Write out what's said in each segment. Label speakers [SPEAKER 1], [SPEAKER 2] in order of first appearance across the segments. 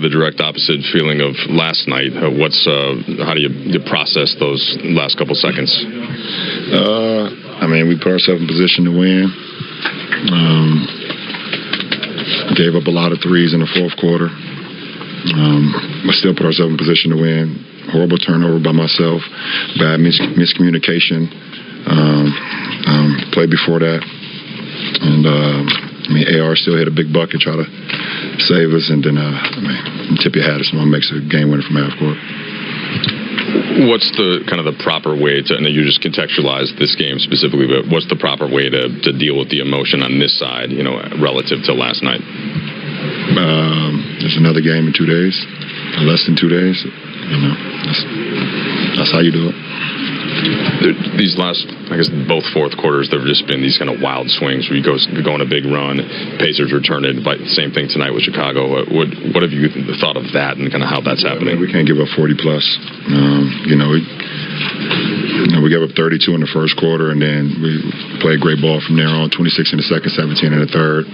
[SPEAKER 1] the direct opposite feeling of last night. How do you process those last couple seconds?
[SPEAKER 2] I mean, we put ourselves in position to win. Gave up a lot of threes in the fourth quarter. But still put ourselves in position to win. Horrible turnover by myself. Bad miscommunication. Play before that. And, AR still hit a big bucket, try to save us. And then, Tippy Haddison makes a game winner from half court.
[SPEAKER 1] What's the kind of the proper way to, and you just contextualized this game specifically, but what's the proper way to deal with the emotion on this side, relative to last night?
[SPEAKER 2] There's another game in 2 days, less than 2 days. That's how you do it.
[SPEAKER 1] These last, I guess, both fourth quarters, there have just been these kind of wild swings where you go on a big run, Pacers return it, but same thing tonight with Chicago. What have you thought of that and kind of how that's happening?
[SPEAKER 2] We can't give up 40 plus. We gave up 32 in the first quarter, and then we played great ball from there on. 26 in the second, 17 in the third.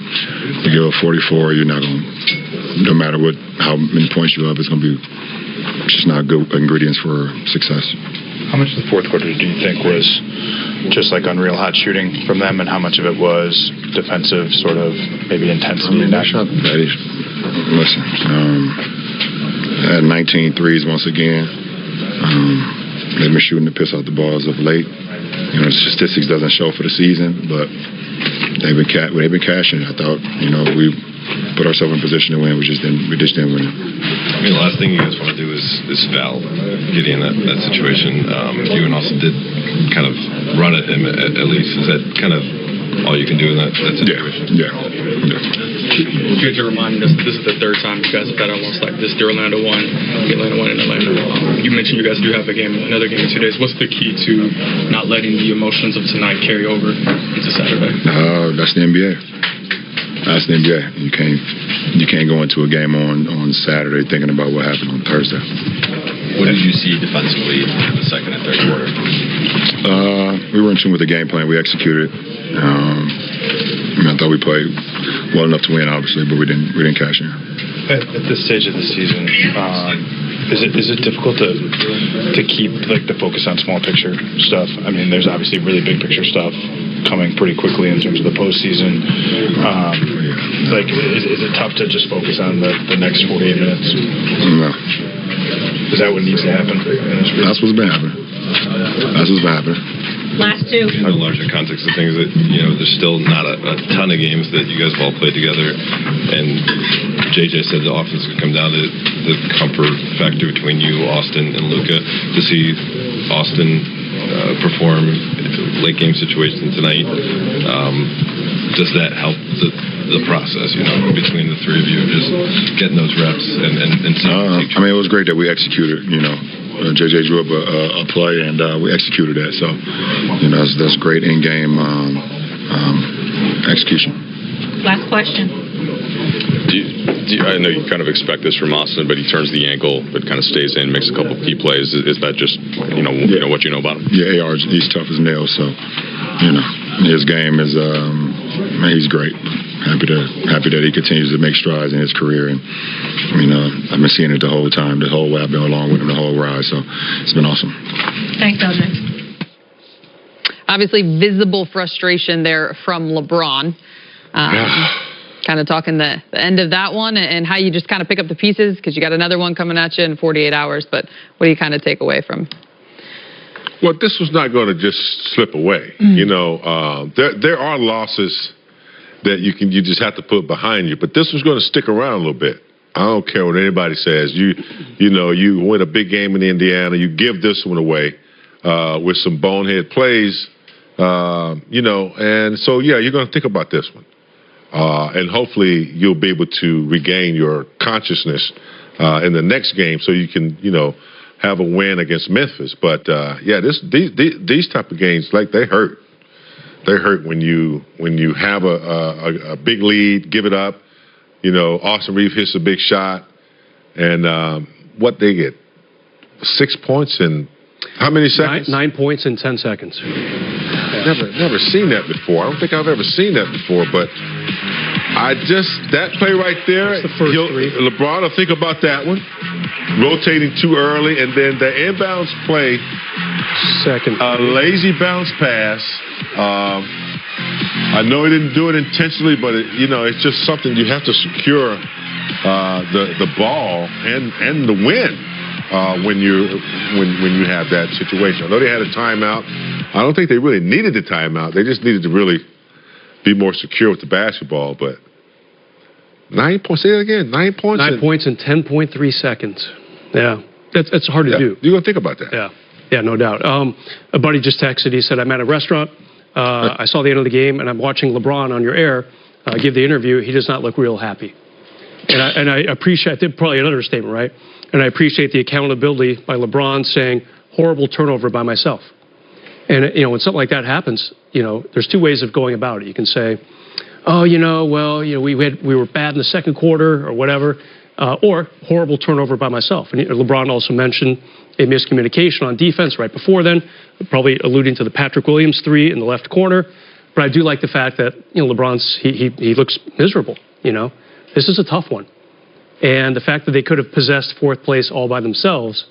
[SPEAKER 2] We give up 44. You're not going to, no matter how many points you have, it's going to be just not good ingredients for success.
[SPEAKER 3] How much of the fourth quarter do you think was just like unreal hot shooting from them, and how much of it was defensive sort of maybe intensity?
[SPEAKER 2] They shot. Listen, had 19 threes once again. They've been shooting the piss out the balls of late. The statistics doesn't show for the season, but they've been cashing. I thought, we put ourselves in position to win. We just didn't win.
[SPEAKER 4] The last thing you guys want to do is foul Giddey in that situation. You and Austin did kind of run at him at least. Is that kind of all you can do in that situation?
[SPEAKER 2] Yeah.
[SPEAKER 5] You guys are reminding us this is the third time you guys have had almost like this. The Orlando won, Atlanta won in Atlanta. You mentioned you guys do have another game in 2 days. What's the key to not letting the emotions of tonight carry over into Saturday?
[SPEAKER 2] That's the NBA. That's the NBA. You can't go into a game on Saturday thinking about what happened on Thursday.
[SPEAKER 4] What did you see defensively in the second and third quarter?
[SPEAKER 2] We were in tune with the game plan. We executed. I thought we played well enough to win, obviously, but we didn't cash in.
[SPEAKER 3] At this stage of the season, is it difficult to keep the focus on small picture stuff? I mean, there's obviously really big picture stuff coming pretty quickly in terms of the postseason. Is it tough to just focus on the next 48 minutes?
[SPEAKER 2] No.
[SPEAKER 3] Is that what needs to happen?
[SPEAKER 2] That's what's been happening.
[SPEAKER 6] Last two.
[SPEAKER 4] In the larger context of things, that there's still not a ton of games that you guys have all played together, and JJ said the offense could come down to the comfort factor between you, Austin, and Luka. To see Austin perform late game situation tonight, does that help the process? Between the three of you, just getting those reps and seeing.
[SPEAKER 2] It was great that we executed. JJ drew up a play, and we executed that. So, that's great in-game execution.
[SPEAKER 6] Last question.
[SPEAKER 1] I know you kind of expect this from Austin, but he turns the ankle, but kind of stays in, makes a couple key plays. Is that just what you know about him?
[SPEAKER 2] Yeah, AR, he's tough as nails. So, his game is he's great. Happy that he continues to make strides in his career, and I've been seeing it the whole time, the whole way I've been along with him the whole ride. So it's been awesome.
[SPEAKER 6] Thanks, LJ.
[SPEAKER 7] Obviously, visible frustration there from LeBron. Kind of talking the end of that one and how you just kind of pick up the pieces, because you got another one coming at you in 48 hours. But what do you kind of take away from?
[SPEAKER 8] Well, this was not going to just slip away. There are losses that you just have to put behind you, but this was going to stick around a little bit. I don't care what anybody says. You win a big game in Indiana, you give this one away with some bonehead plays, and so you're going to think about this one, and hopefully you'll be able to regain your consciousness in the next game, so you can have a win against Memphis. But these type of games, they hurt. They hurt when you have a big lead, give it up. Austin Reeves hits a big shot, and what they get, 6 points in how many seconds?
[SPEAKER 9] 9 points in 10 seconds.
[SPEAKER 8] Never seen that before. I don't think I've ever seen that before. But That play right there,
[SPEAKER 9] That's the first three.
[SPEAKER 8] LeBron will think about that one. Rotating too early, and then the inbounds play,
[SPEAKER 9] Second.
[SPEAKER 8] a lazy bounce pass. I know he didn't do it intentionally, but it's just something you have to secure the ball and the win when you have that situation. I know they had a timeout. I don't think they really needed the timeout. They just needed to really be more secure with the basketball. But 9 points. Say it again. 9 points.
[SPEAKER 9] 9 points in 10.3 seconds. Yeah, that's hard to do.
[SPEAKER 8] You're gonna think about that.
[SPEAKER 9] Yeah, no doubt. A buddy just texted. He said, "I'm at a restaurant. I saw the end of the game, and I'm watching LeBron on your air give the interview. He does not look real happy." And I appreciate, probably an understatement, right? And I appreciate the accountability by LeBron saying, "Horrible turnover by myself." And when something like that happens, there's two ways of going about it. You can say, "Oh, we were bad in the second quarter," or whatever, or "horrible turnover by myself." And LeBron also mentioned a miscommunication on defense right before then, probably alluding to the Patrick Williams three in the left corner. But I do like the fact that LeBron's he looks miserable. This is a tough one, and the fact that they could have possessed fourth place all by themselves,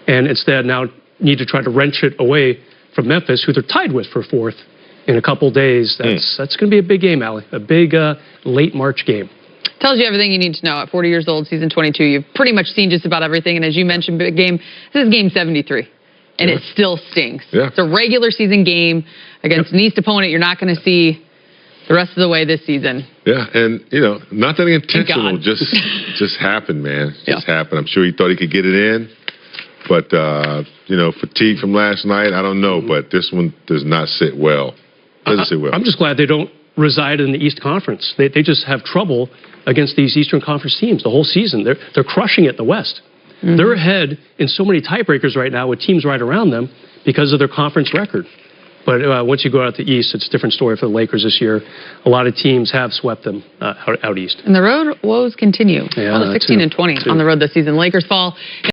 [SPEAKER 9] and instead now need to try to wrench it away from Memphis, who they're tied with for fourth in a couple days. That's going to be a big game, Allie. A big late March game.
[SPEAKER 7] Tells you everything you need to know. At 40 years old, season 22, you've pretty much seen just about everything. And as you mentioned, big game. This is game 73, and it still stings.
[SPEAKER 8] Yeah.
[SPEAKER 7] It's a regular season game against an East opponent you're not going to see the rest of the way this season.
[SPEAKER 8] Yeah, and nothing intentional.
[SPEAKER 7] God.
[SPEAKER 8] Just happened, man. Just happened. I'm sure he thought he could get it in, but fatigue from last night. I don't know, but this one does not sit well. Doesn't sit well.
[SPEAKER 9] I'm just glad they don't reside in the East Conference. They just have trouble against these Eastern Conference teams the whole season. They're crushing it in the West. Mm-hmm. They're ahead in so many tiebreakers right now with teams right around them because of their conference record. But once you go out the East, it's a different story for the Lakers this year. A lot of teams have swept them out East.
[SPEAKER 7] And the road woes continue.
[SPEAKER 9] Yeah,
[SPEAKER 7] 16 and 20 on the road this season. Lakers fall.